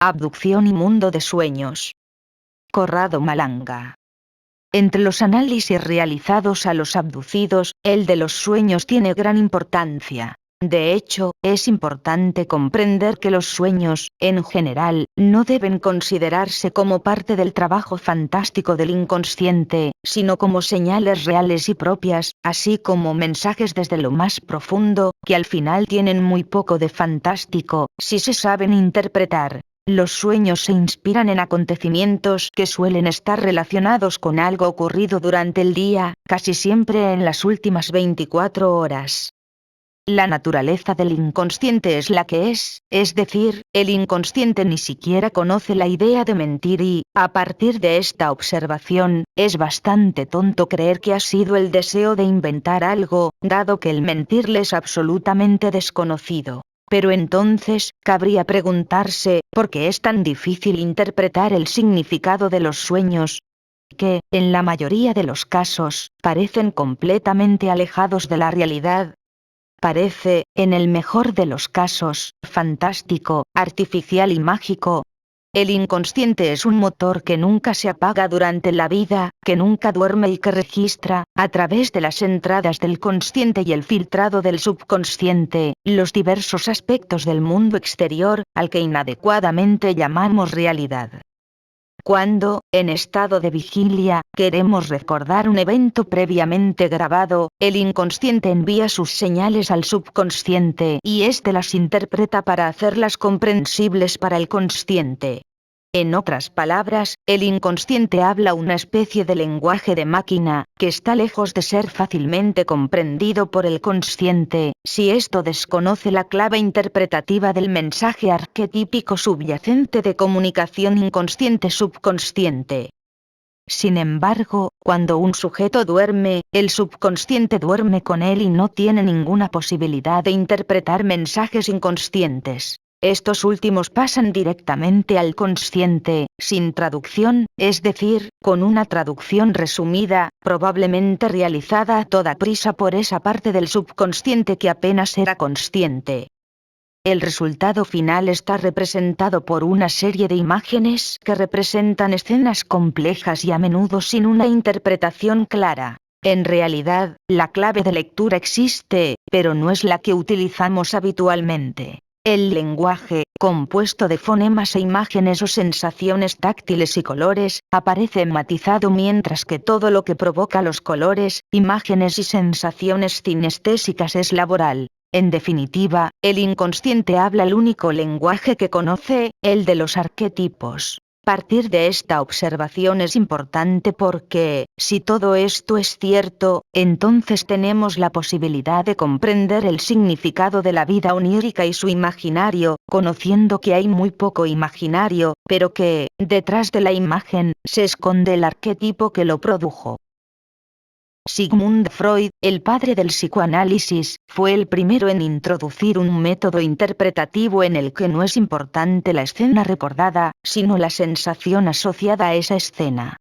Abducción y mundo de sueños. Corrado Malanga. Entre los análisis realizados a los abducidos, el de los sueños tiene gran importancia. De hecho, es importante comprender que los sueños, en general, no deben considerarse como parte del trabajo fantástico del inconsciente, sino como señales reales y propias, así como mensajes desde lo más profundo, que al final tienen muy poco de fantástico, si se saben interpretar. Los sueños se inspiran en acontecimientos que suelen estar relacionados con algo ocurrido durante el día, casi siempre en las últimas 24 horas. La naturaleza del inconsciente es la que es decir, el inconsciente ni siquiera conoce la idea de mentir y, a partir de esta observación, es bastante tonto creer que ha sido el deseo de inventar algo, dado que el mentirle es absolutamente desconocido. Pero entonces, cabría preguntarse, ¿por qué es tan difícil interpretar el significado de los sueños? Que, en la mayoría de los casos, parecen completamente alejados de la realidad. Parece, en el mejor de los casos, fantástico, artificial y mágico. El inconsciente es un motor que nunca se apaga durante la vida, que nunca duerme y que registra, a través de las entradas del consciente y el filtrado del subconsciente, los diversos aspectos del mundo exterior, al que inadecuadamente llamamos realidad. Cuando, en estado de vigilia, queremos recordar un evento previamente grabado, el inconsciente envía sus señales al subconsciente y éste las interpreta para hacerlas comprensibles para el consciente. En otras palabras, el inconsciente habla una especie de lenguaje de máquina, que está lejos de ser fácilmente comprendido por el consciente, si esto desconoce la clave interpretativa del mensaje arquetípico subyacente de comunicación inconsciente-subconsciente. Sin embargo, cuando un sujeto duerme, el subconsciente duerme con él y no tiene ninguna posibilidad de interpretar mensajes inconscientes. Estos últimos pasan directamente al consciente, sin traducción, es decir, con una traducción resumida, probablemente realizada a toda prisa por esa parte del subconsciente que apenas era consciente. El resultado final está representado por una serie de imágenes que representan escenas complejas y a menudo sin una interpretación clara. En realidad, la clave de lectura existe, pero no es la que utilizamos habitualmente. El lenguaje, compuesto de fonemas e imágenes o sensaciones táctiles y colores, aparece matizado mientras que todo lo que provoca los colores, imágenes y sensaciones cinestésicas es laboral. En definitiva, el inconsciente habla el único lenguaje que conoce, el de los arquetipos. Partir de esta observación es importante porque, si todo esto es cierto, entonces tenemos la posibilidad de comprender el significado de la vida onírica y su imaginario, conociendo que hay muy poco imaginario, pero que, detrás de la imagen, se esconde el arquetipo que lo produjo. Sigmund Freud, el padre del psicoanálisis, fue el primero en introducir un método interpretativo en el que no es importante la escena recordada, sino la sensación asociada a esa escena.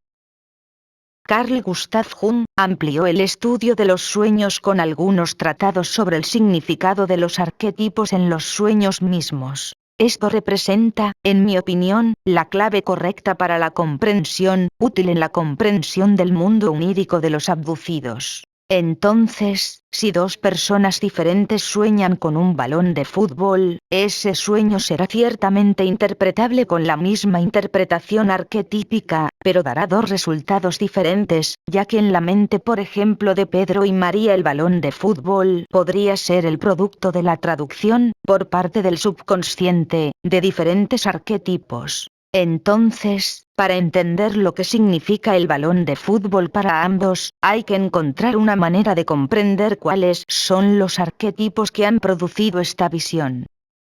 Carl Gustav Jung amplió el estudio de los sueños con algunos tratados sobre el significado de los arquetipos en los sueños mismos. Esto representa, en mi opinión, la clave correcta para la comprensión, útil en la comprensión del mundo onírico de los abducidos. Entonces, si dos personas diferentes sueñan con un balón de fútbol, ese sueño será ciertamente interpretable con la misma interpretación arquetípica, pero dará dos resultados diferentes, ya que en la mente, por ejemplo, de Pedro y María el balón de fútbol podría ser el producto de la traducción, por parte del subconsciente, de diferentes arquetipos. Entonces, para entender lo que significa el balón de fútbol para ambos, hay que encontrar una manera de comprender cuáles son los arquetipos que han producido esta visión.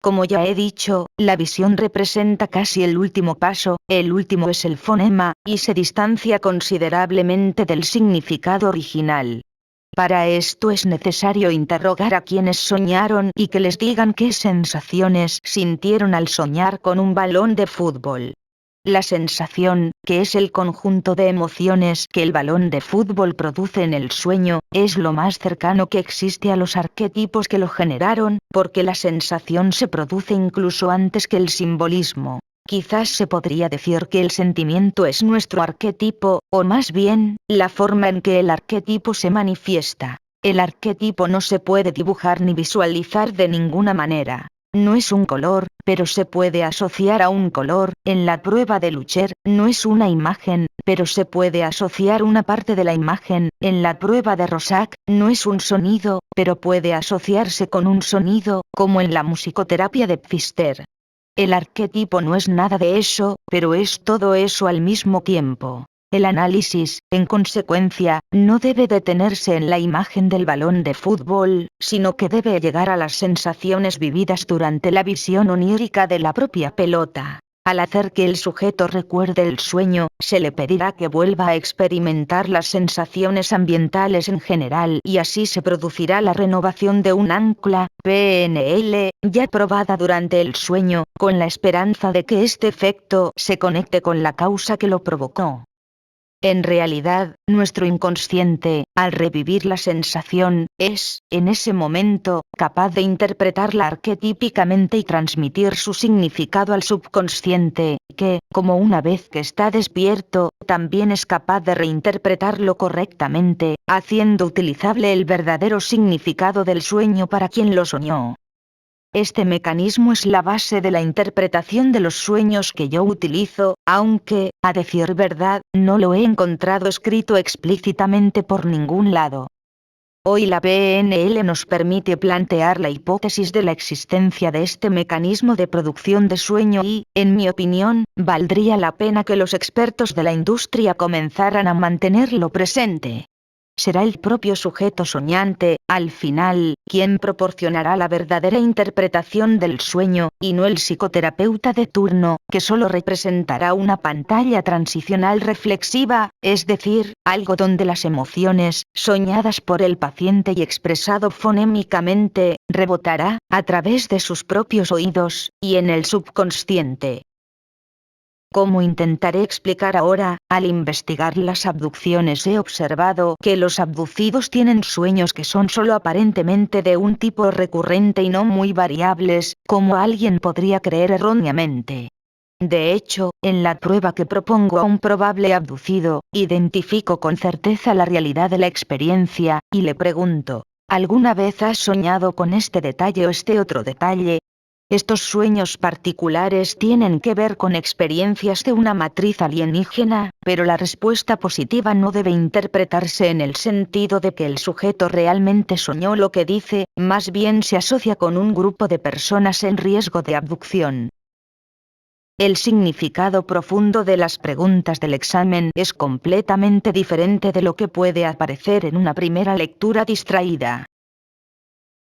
Como ya he dicho, la visión representa casi el último paso, el último es el fonema, y se distancia considerablemente del significado original. Para esto es necesario interrogar a quienes soñaron y que les digan qué sensaciones sintieron al soñar con un balón de fútbol. La sensación, que es el conjunto de emociones que el balón de fútbol produce en el sueño, es lo más cercano que existe a los arquetipos que lo generaron, porque la sensación se produce incluso antes que el simbolismo. quizás se podría decir que el sentimiento es nuestro arquetipo, o más bien, la forma en que el arquetipo se manifiesta. El arquetipo no se puede dibujar ni visualizar de ninguna manera. No es un color, pero se puede asociar a un color. En la prueba de Lucher, no es una imagen, pero se puede asociar una parte de la imagen. En la prueba de Rorschach, no es un sonido, pero puede asociarse con un sonido, como en la musicoterapia de Pfister. El arquetipo no es nada de eso, pero es todo eso al mismo tiempo. El análisis, en consecuencia, no debe detenerse en la imagen del balón de fútbol, sino que debe llegar a las sensaciones vividas durante la visión onírica de la propia pelota. Al hacer que el sujeto recuerde el sueño, se le pedirá que vuelva a experimentar las sensaciones ambientales en general y así se producirá la renovación de un ancla, PNL, ya probada durante el sueño, con la esperanza de que este efecto se conecte con la causa que lo provocó. En realidad, nuestro inconsciente, al revivir la sensación, es, en ese momento, capaz de interpretarla arquetípicamente y transmitir su significado al subconsciente, que, como una vez que está despierto, también es capaz de reinterpretarlo correctamente, haciendo utilizable el verdadero significado del sueño para quien lo soñó. Este mecanismo es la base de la interpretación de los sueños que yo utilizo, aunque, a decir verdad, no lo he encontrado escrito explícitamente por ningún lado. Hoy la PNL nos permite plantear la hipótesis de la existencia de este mecanismo de producción de sueño y, en mi opinión, valdría la pena que los expertos de la industria comenzaran a mantenerlo presente. Será el propio sujeto soñante, al final, quien proporcionará la verdadera interpretación del sueño, y no el psicoterapeuta de turno, que solo representará una pantalla transicional reflexiva, es decir, algo donde las emociones, soñadas por el paciente y expresado fonémicamente, rebotará, a través de sus propios oídos, y en el subconsciente. Como intentaré explicar ahora, al investigar las abducciones he observado que los abducidos tienen sueños que son solo aparentemente de un tipo recurrente y no muy variables, como alguien podría creer erróneamente. De hecho, en la prueba que propongo a un probable abducido, identifico con certeza la realidad de la experiencia, y le pregunto, ¿alguna vez has soñado con este detalle o este otro detalle? Estos sueños particulares tienen que ver con experiencias de una matriz alienígena, pero la respuesta positiva no debe interpretarse en el sentido de que el sujeto realmente soñó lo que dice, más bien se asocia con un grupo de personas en riesgo de abducción. El significado profundo de las preguntas del examen es completamente diferente de lo que puede aparecer en una primera lectura distraída.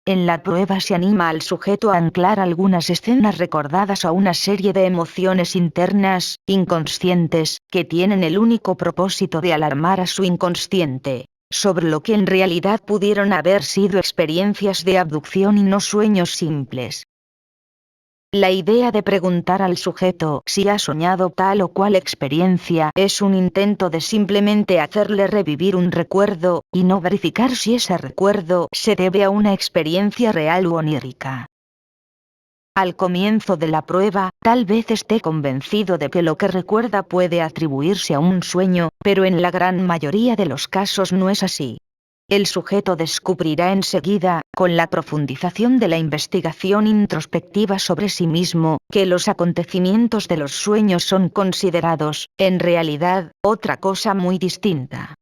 En la prueba se anima al sujeto a anclar algunas escenas recordadas a una serie de emociones internas, inconscientes, que tienen el único propósito de alarmar a su inconsciente, sobre lo que en realidad pudieron haber sido experiencias de abducción y no sueños simples. La idea de preguntar al sujeto si ha soñado tal o cual experiencia es un intento de simplemente hacerle revivir un recuerdo, y no verificar si ese recuerdo se debe a una experiencia real u onírica. Al comienzo de la prueba, tal vez esté convencido de que lo que recuerda puede atribuirse a un sueño, pero en la gran mayoría de los casos no es así. El sujeto descubrirá enseguida, con la profundización de la investigación introspectiva sobre sí mismo, que los acontecimientos de los sueños son considerados, en realidad, otra cosa muy distinta.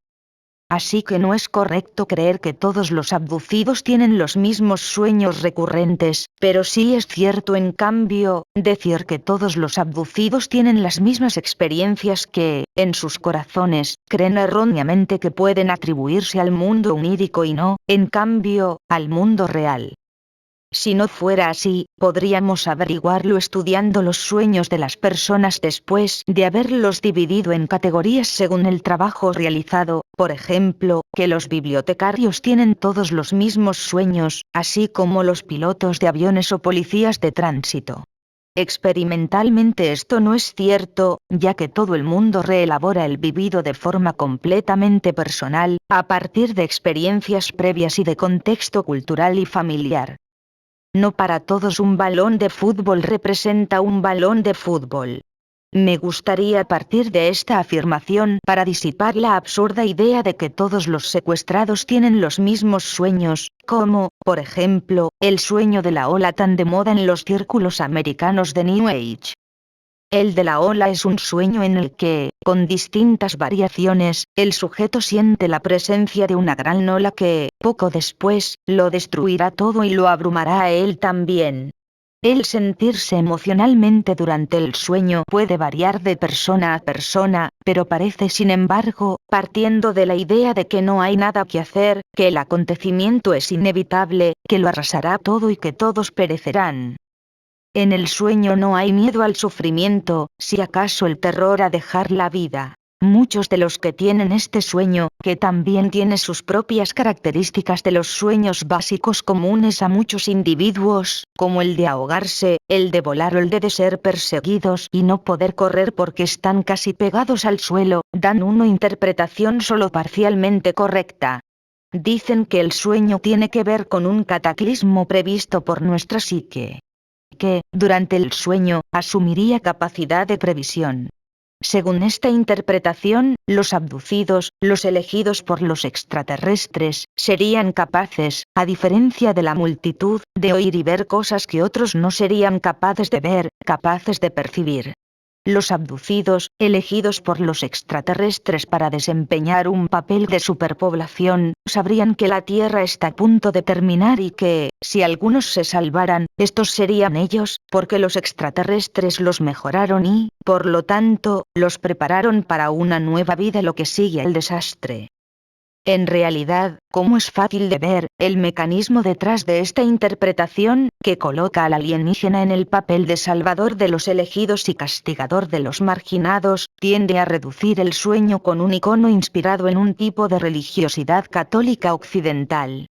Así que no es correcto creer que todos los abducidos tienen los mismos sueños recurrentes, pero sí es cierto en cambio, decir que todos los abducidos tienen las mismas experiencias que, en sus corazones, creen erróneamente que pueden atribuirse al mundo onírico y no, en cambio, al mundo real. Si no fuera así, podríamos averiguarlo estudiando los sueños de las personas después de haberlos dividido en categorías según el trabajo realizado, por ejemplo, que los bibliotecarios tienen todos los mismos sueños, así como los pilotos de aviones o policías de tránsito. Experimentalmente esto no es cierto, ya que todo el mundo reelabora el vivido de forma completamente personal, a partir de experiencias previas y de contexto cultural y familiar. No para todos un balón de fútbol representa un balón de fútbol. Me gustaría partir de esta afirmación para disipar la absurda idea de que todos los secuestrados tienen los mismos sueños, como, por ejemplo, el sueño de la ola tan de moda en los círculos americanos de New Age. El de la ola es un sueño en el que, con distintas variaciones, el sujeto siente la presencia de una gran ola que, poco después, lo destruirá todo y lo abrumará a él también. El sentirse emocionalmente durante el sueño puede variar de persona a persona, pero parece sin embargo, partiendo de la idea de que no hay nada que hacer, que el acontecimiento es inevitable, que lo arrasará todo y que todos perecerán. En el sueño no hay miedo al sufrimiento, si acaso el terror a dejar la vida. Muchos de los que tienen este sueño, que también tiene sus propias características de los sueños básicos comunes a muchos individuos, como el de ahogarse, el de volar o el de ser perseguidos y no poder correr porque están casi pegados al suelo, dan una interpretación solo parcialmente correcta. Dicen que el sueño tiene que ver con un cataclismo previsto por nuestra psique, que, durante el sueño, asumiría capacidad de previsión. Según esta interpretación, los abducidos, los elegidos por los extraterrestres, serían capaces, a diferencia de la multitud, de oír y ver cosas que otros no serían capaces de ver, capaces de percibir. Los abducidos, elegidos por los extraterrestres para desempeñar un papel de superpoblación, sabrían que la Tierra está a punto de terminar y que, si algunos se salvaran, estos serían ellos, porque los extraterrestres los mejoraron y, por lo tanto, los prepararon para una nueva vida, lo que sigue al desastre. En realidad, como es fácil de ver, el mecanismo detrás de esta interpretación, que coloca al alienígena en el papel de salvador de los elegidos y castigador de los marginados, tiende a reducir el sueño con un icono inspirado en un tipo de religiosidad católica occidental.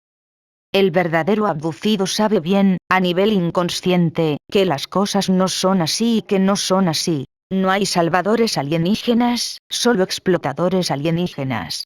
El verdadero abducido sabe bien, a nivel inconsciente, que las cosas no son así y que no son así. No hay salvadores alienígenas, solo explotadores alienígenas.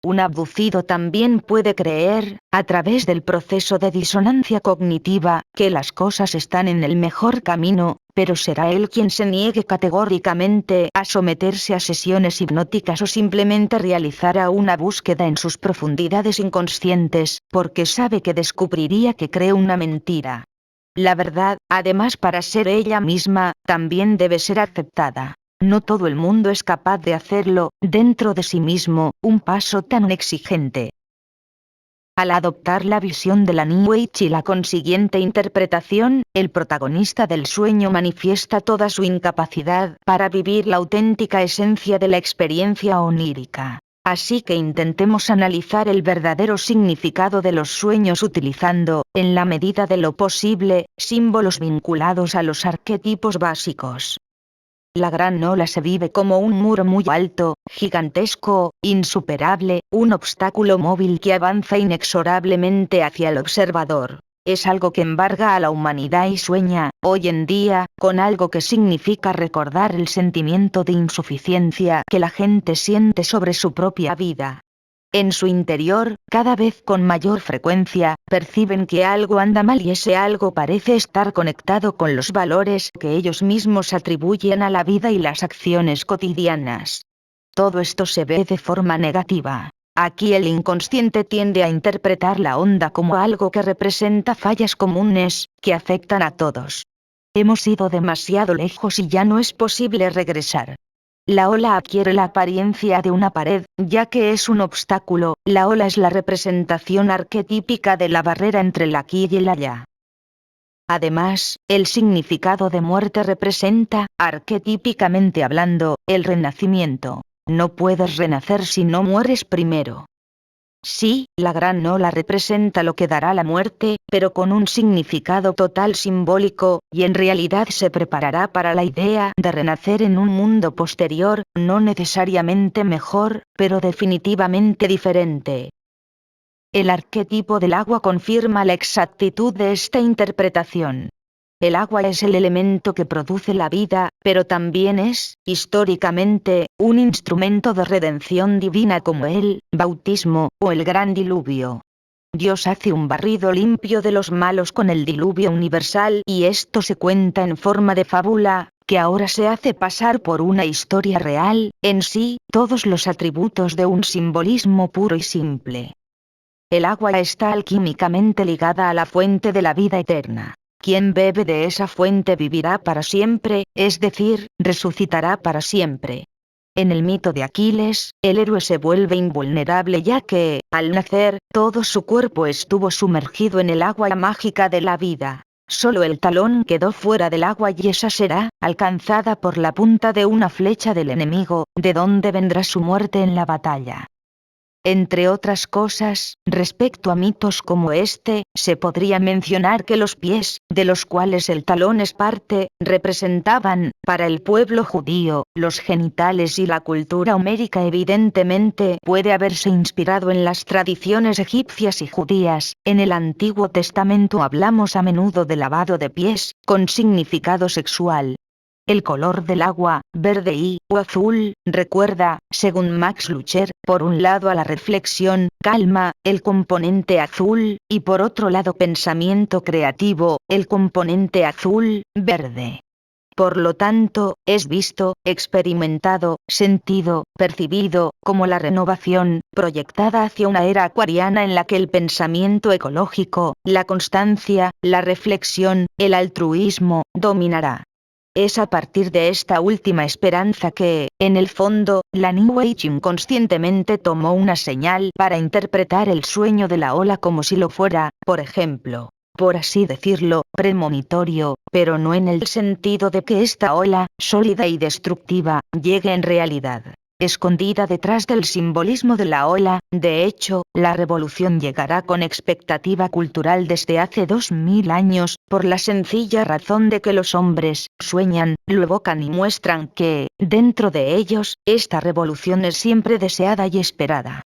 Un abducido también puede creer, a través del proceso de disonancia cognitiva, que las cosas están en el mejor camino, pero será él quien se niegue categóricamente a someterse a sesiones hipnóticas o simplemente realizará una búsqueda en sus profundidades inconscientes, porque sabe que descubriría que cree una mentira. La verdad, además, para ser ella misma, también debe ser aceptada. No todo el mundo es capaz de hacerlo, dentro de sí mismo, un paso tan exigente. Al adoptar la visión de la New Age y la consiguiente interpretación, el protagonista del sueño manifiesta toda su incapacidad para vivir la auténtica esencia de la experiencia onírica. Así que intentemos analizar el verdadero significado de los sueños utilizando, en la medida de lo posible, símbolos vinculados a los arquetipos básicos. La gran ola se vive como un muro muy alto, gigantesco, insuperable, un obstáculo móvil que avanza inexorablemente hacia el observador. Es algo que embarga a la humanidad y sueña, hoy en día, con algo que significa recordar el sentimiento de insuficiencia que la gente siente sobre su propia vida. En su interior, cada vez con mayor frecuencia, perciben que algo anda mal y ese algo parece estar conectado con los valores que ellos mismos atribuyen a la vida y las acciones cotidianas. Todo esto se ve de forma negativa. Aquí el inconsciente tiende a interpretar la onda como algo que representa fallas comunes, que afectan a todos. Hemos ido demasiado lejos y ya no es posible regresar. La ola adquiere la apariencia de una pared, ya que es un obstáculo. La ola es la representación arquetípica de la barrera entre el aquí y el allá. Además, el significado de muerte representa, arquetípicamente hablando, el renacimiento. No puedes renacer si no mueres primero. Sí, la gran ola representa lo que dará la muerte, pero con un significado total simbólico, y en realidad se preparará para la idea de renacer en un mundo posterior, no necesariamente mejor, pero definitivamente diferente. El arquetipo del agua confirma la exactitud de esta interpretación. El agua es el elemento que produce la vida, pero también es, históricamente, un instrumento de redención divina como el bautismo, o el gran diluvio. Dios hace un barrido limpio de los malos con el diluvio universal y esto se cuenta en forma de fábula, que ahora se hace pasar por una historia real, en sí, todos los atributos de un simbolismo puro y simple. El agua está alquímicamente ligada a la fuente de la vida eterna. Quien bebe de esa fuente vivirá para siempre, es decir, resucitará para siempre. En el mito de Aquiles, el héroe se vuelve invulnerable ya que, al nacer, todo su cuerpo estuvo sumergido en el agua mágica de la vida. Solo el talón quedó fuera del agua y esa será alcanzada por la punta de una flecha del enemigo, de donde vendrá su muerte en la batalla. Entre otras cosas, respecto a mitos como este, se podría mencionar que los pies, de los cuales el talón es parte, representaban, para el pueblo judío, los genitales y la cultura homérica evidentemente puede haberse inspirado en las tradiciones egipcias y judías. En el Antiguo Testamento hablamos a menudo de lavado de pies, con significado sexual. El color del agua, verde o azul, recuerda, según Max Lucher, por un lado a la reflexión, calma, el componente azul, y por otro lado pensamiento creativo, el componente azul, verde. Por lo tanto, es visto, experimentado, sentido, percibido, como la renovación, proyectada hacia una era acuariana en la que el pensamiento ecológico, la constancia, la reflexión, el altruismo, dominará. Es a partir de esta última esperanza que, en el fondo, la New Age inconscientemente tomó una señal para interpretar el sueño de la ola como si lo fuera, por ejemplo, por así decirlo, premonitorio, pero no en el sentido de que esta ola, sólida y destructiva, llegue en realidad. Escondida detrás del simbolismo de la ola, de hecho, la revolución llegará con expectativa cultural desde hace 2000 años, por la sencilla razón de que los hombres sueñan, lo evocan y muestran que, dentro de ellos, esta revolución es siempre deseada y esperada.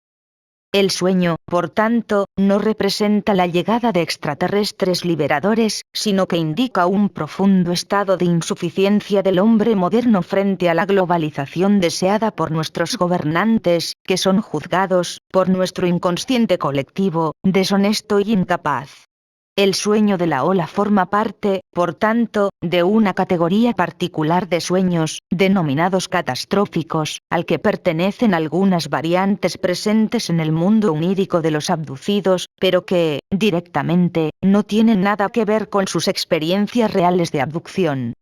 El sueño, por tanto, no representa la llegada de extraterrestres liberadores, sino que indica un profundo estado de insuficiencia del hombre moderno frente a la globalización deseada por nuestros gobernantes, que son juzgados, por nuestro inconsciente colectivo, deshonesto y incapaz. El sueño de la ola forma parte, por tanto, de una categoría particular de sueños, denominados catastróficos, al que pertenecen algunas variantes presentes en el mundo onírico de los abducidos, pero que, directamente, no tienen nada que ver con sus experiencias reales de abducción.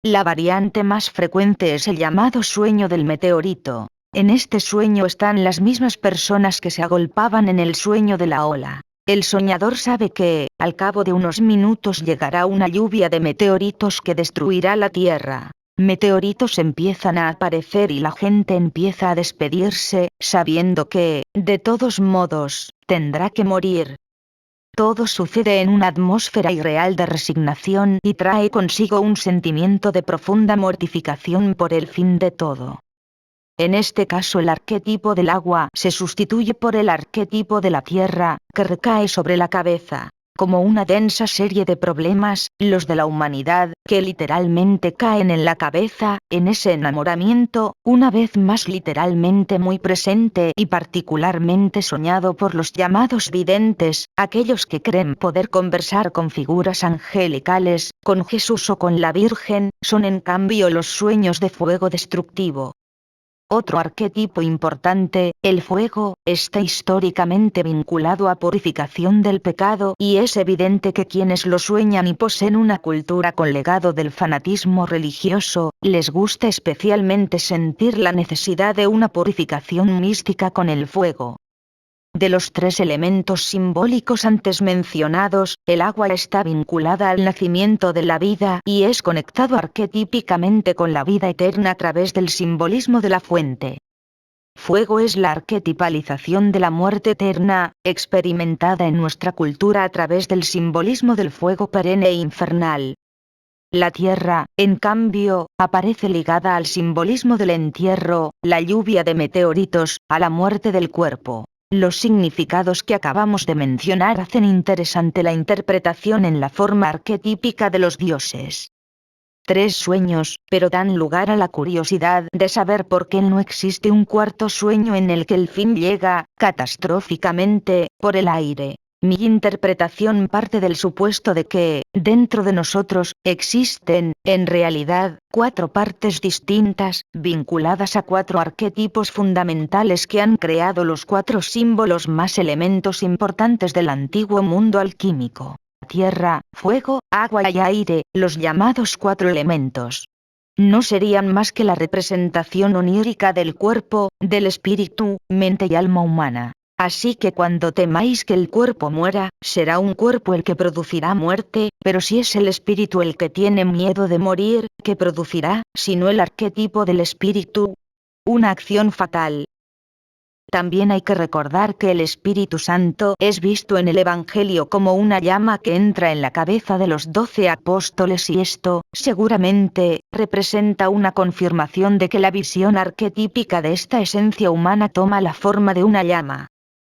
La variante más frecuente es el llamado sueño del meteorito. En este sueño están las mismas personas que se agolpaban en el sueño de la ola. El soñador sabe que, al cabo de unos minutos llegará una lluvia de meteoritos que destruirá la Tierra. Meteoritos empiezan a aparecer y la gente empieza a despedirse, sabiendo que, de todos modos, tendrá que morir. Todo sucede en una atmósfera irreal de resignación y trae consigo un sentimiento de profunda mortificación por el fin de todo. En este caso el arquetipo del agua se sustituye por el arquetipo de la tierra, que recae sobre la cabeza, como una densa serie de problemas, los de la humanidad, que literalmente caen en la cabeza, en ese enamoramiento, una vez más literalmente muy presente y particularmente soñado por los llamados videntes, aquellos que creen poder conversar con figuras angelicales, con Jesús o con la Virgen, son en cambio los sueños de fuego destructivo. Otro arquetipo importante, el fuego, está históricamente vinculado a purificación del pecado y es evidente que quienes lo sueñan y poseen una cultura con legado del fanatismo religioso, les gusta especialmente sentir la necesidad de una purificación mística con el fuego. De los tres elementos simbólicos antes mencionados, el agua está vinculada al nacimiento de la vida y es conectado arquetípicamente con la vida eterna a través del simbolismo de la fuente. Fuego es la arquetipalización de la muerte eterna, experimentada en nuestra cultura a través del simbolismo del fuego perenne e infernal. La tierra, en cambio, aparece ligada al simbolismo del entierro, la lluvia de meteoritos, a la muerte del cuerpo. Los significados que acabamos de mencionar hacen interesante la interpretación en la forma arquetípica de los dioses. Tres sueños, pero dan lugar a la curiosidad de saber por qué no existe un cuarto sueño en el que el fin llega, catastróficamente, por el aire. Mi interpretación parte del supuesto de que, dentro de nosotros, existen, en realidad, 4 partes distintas, vinculadas a 4 arquetipos fundamentales que han creado los 4 símbolos más elementos importantes del antiguo mundo alquímico: tierra, fuego, agua y aire, los llamados 4 elementos. No serían más que la representación onírica del cuerpo, del espíritu, mente y alma humana. Así que cuando temáis que el cuerpo muera, será un cuerpo el que producirá muerte, pero si es el espíritu el que tiene miedo de morir, ¿qué producirá, sino el arquetipo del espíritu? Una acción fatal. También hay que recordar que el Espíritu Santo es visto en el Evangelio como una llama que entra en la cabeza de los 12 apóstoles, y esto, seguramente, representa una confirmación de que la visión arquetípica de esta esencia humana toma la forma de una llama.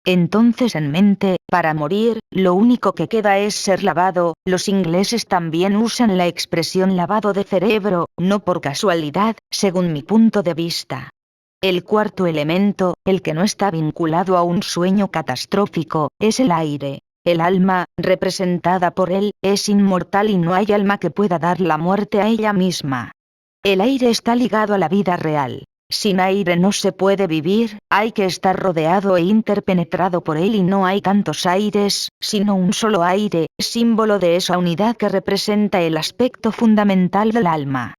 Entonces, en mente, para morir, lo único que queda es ser lavado. Los ingleses también usan la expresión lavado de cerebro, no por casualidad, según mi punto de vista. El cuarto elemento, el que no está vinculado a un sueño catastrófico, es el aire. El alma, representada por él, es inmortal y no hay alma que pueda dar la muerte a ella misma. El aire está ligado a la vida real. Sin aire no se puede vivir, hay que estar rodeado e interpenetrado por él, y no hay tantos aires, sino un solo aire, símbolo de esa unidad que representa el aspecto fundamental del alma.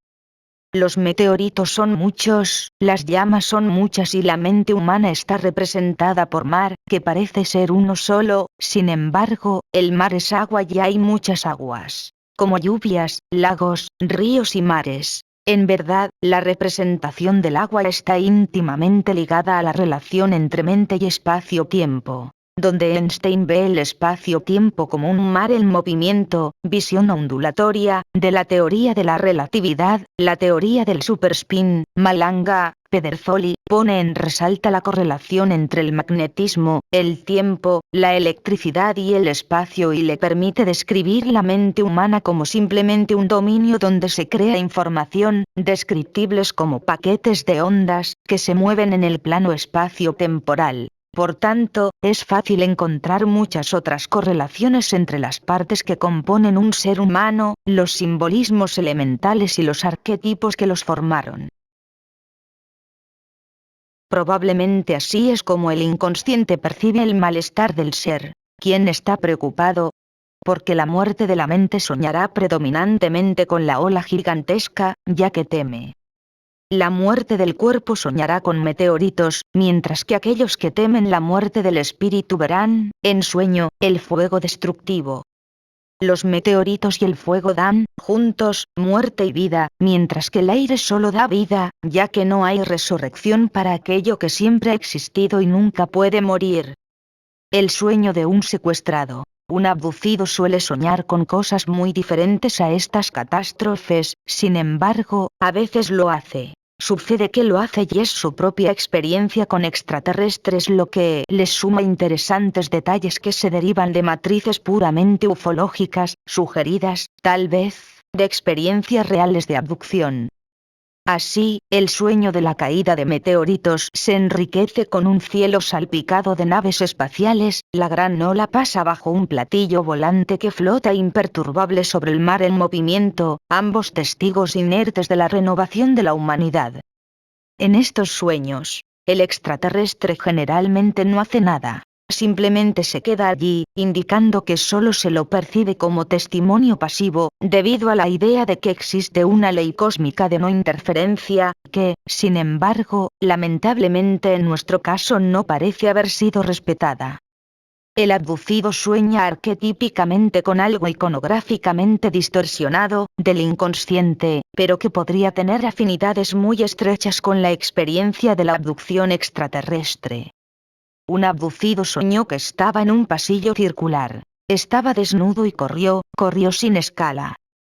Los meteoritos son muchos, las llamas son muchas y la mente humana está representada por mar, que parece ser uno solo. Sin embargo, el mar es agua y hay muchas aguas, como lluvias, lagos, ríos y mares. En verdad, la representación del agua está íntimamente ligada a la relación entre mente y espacio-tiempo. Donde Einstein ve el espacio-tiempo como un mar en movimiento, visión ondulatoria, de la teoría de la relatividad, la teoría del superspin, Malanga, Pedersoli, pone en resalta la correlación entre el magnetismo, el tiempo, la electricidad y el espacio, y le permite describir la mente humana como simplemente un dominio donde se crea información, descriptibles como paquetes de ondas, que se mueven en el plano espacio-temporal. Por tanto, es fácil encontrar muchas otras correlaciones entre las partes que componen un ser humano, los simbolismos elementales y los arquetipos que los formaron. Probablemente así es como el inconsciente percibe el malestar del ser. ¿Quién está preocupado? Porque la muerte de la mente soñará predominantemente con la ola gigantesca, ya que teme. La muerte del cuerpo soñará con meteoritos, mientras que aquellos que temen la muerte del espíritu verán, en sueño, el fuego destructivo. Los meteoritos y el fuego dan, juntos, muerte y vida, mientras que el aire solo da vida, ya que no hay resurrección para aquello que siempre ha existido y nunca puede morir. El sueño de un secuestrado. Un abducido suele soñar con cosas muy diferentes a estas catástrofes, sin embargo, a veces lo hace. Sucede que lo hace y es su propia experiencia con extraterrestres lo que les suma interesantes detalles que se derivan de matrices puramente ufológicas, sugeridas, tal vez, de experiencias reales de abducción. Así, el sueño de la caída de meteoritos se enriquece con un cielo salpicado de naves espaciales, la gran ola pasa bajo un platillo volante que flota imperturbable sobre el mar en movimiento, ambos testigos inertes de la renovación de la humanidad. En estos sueños, el extraterrestre generalmente no hace nada. Simplemente se queda allí, indicando que solo se lo percibe como testimonio pasivo, debido a la idea de que existe una ley cósmica de no interferencia, que, sin embargo, lamentablemente en nuestro caso no parece haber sido respetada. El abducido sueña arquetípicamente con algo iconográficamente distorsionado, del inconsciente, pero que podría tener afinidades muy estrechas con la experiencia de la abducción extraterrestre. Un abducido soñó que estaba en un pasillo circular. Estaba desnudo y corrió sin escala.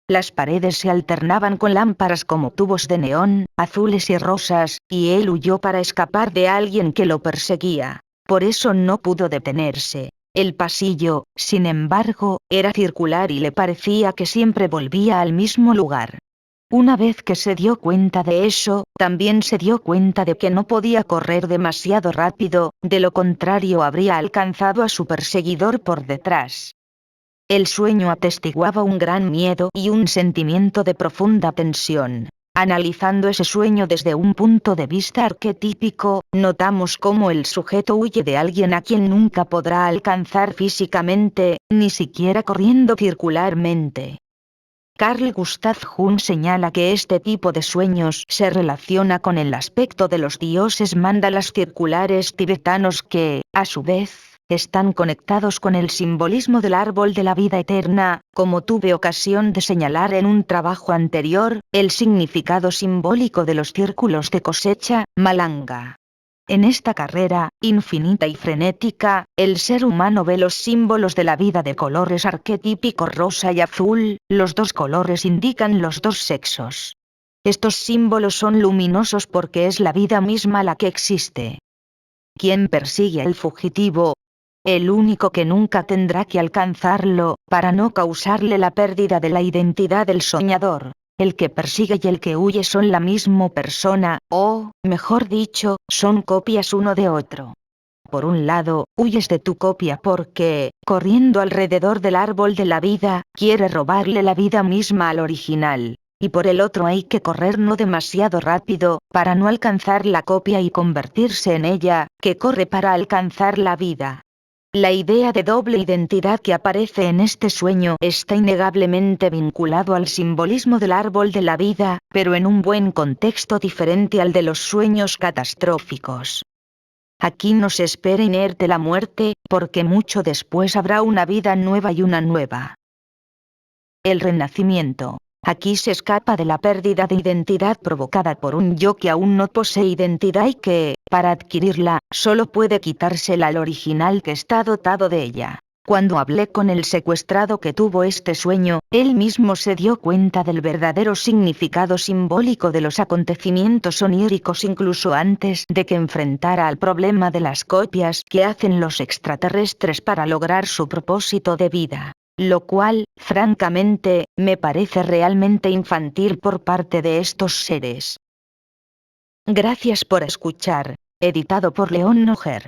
Las paredes se alternaban con lámparas como tubos de neón, azules y rosas, y él huyó para escapar de alguien que lo perseguía. Por eso no pudo detenerse. El pasillo, sin embargo, era circular y le parecía que siempre volvía al mismo lugar. Una vez que se dio cuenta de eso, también se dio cuenta de que no podía correr demasiado rápido, de lo contrario habría alcanzado a su perseguidor por detrás. El sueño atestiguaba un gran miedo y un sentimiento de profunda tensión. Analizando ese sueño desde un punto de vista arquetípico, notamos cómo el sujeto huye de alguien a quien nunca podrá alcanzar físicamente, ni siquiera corriendo circularmente. Carl Gustav Jung señala que este tipo de sueños se relaciona con el aspecto de los dioses mandalas circulares tibetanos que, a su vez, están conectados con el simbolismo del árbol de la vida eterna, como tuve ocasión de señalar en un trabajo anterior, el significado simbólico de los círculos de cosecha, malanga. En esta carrera, infinita y frenética, el ser humano ve los símbolos de la vida de colores arquetípicos rosa y azul, los dos colores indican los dos sexos. Estos símbolos son luminosos porque es la vida misma la que existe. ¿Quién persigue al fugitivo? El único que nunca tendrá que alcanzarlo, para no causarle la pérdida de la identidad del soñador. El que persigue y el que huye son la misma persona, o, mejor dicho, son copias uno de otro. Por un lado, huyes de tu copia porque, corriendo alrededor del árbol de la vida, quiere robarle la vida misma al original. Y por el otro hay que correr no demasiado rápido, para no alcanzar la copia y convertirse en ella, que corre para alcanzar la vida. La idea de doble identidad que aparece en este sueño está innegablemente vinculado al simbolismo del árbol de la vida, pero en un buen contexto diferente al de los sueños catastróficos. Aquí nos espera inerte la muerte, porque mucho después habrá una vida nueva y una nueva. El renacimiento. Aquí se escapa de la pérdida de identidad provocada por un yo que aún no posee identidad y que, para adquirirla, solo puede quitársela al original que está dotado de ella. Cuando hablé con el secuestrado que tuvo este sueño, él mismo se dio cuenta del verdadero significado simbólico de los acontecimientos oníricos incluso antes de que enfrentara al problema de las copias que hacen los extraterrestres para lograr su propósito de vida. Lo cual, francamente, me parece realmente infantil por parte de estos seres. Gracias por escuchar. Editado por León Noguer.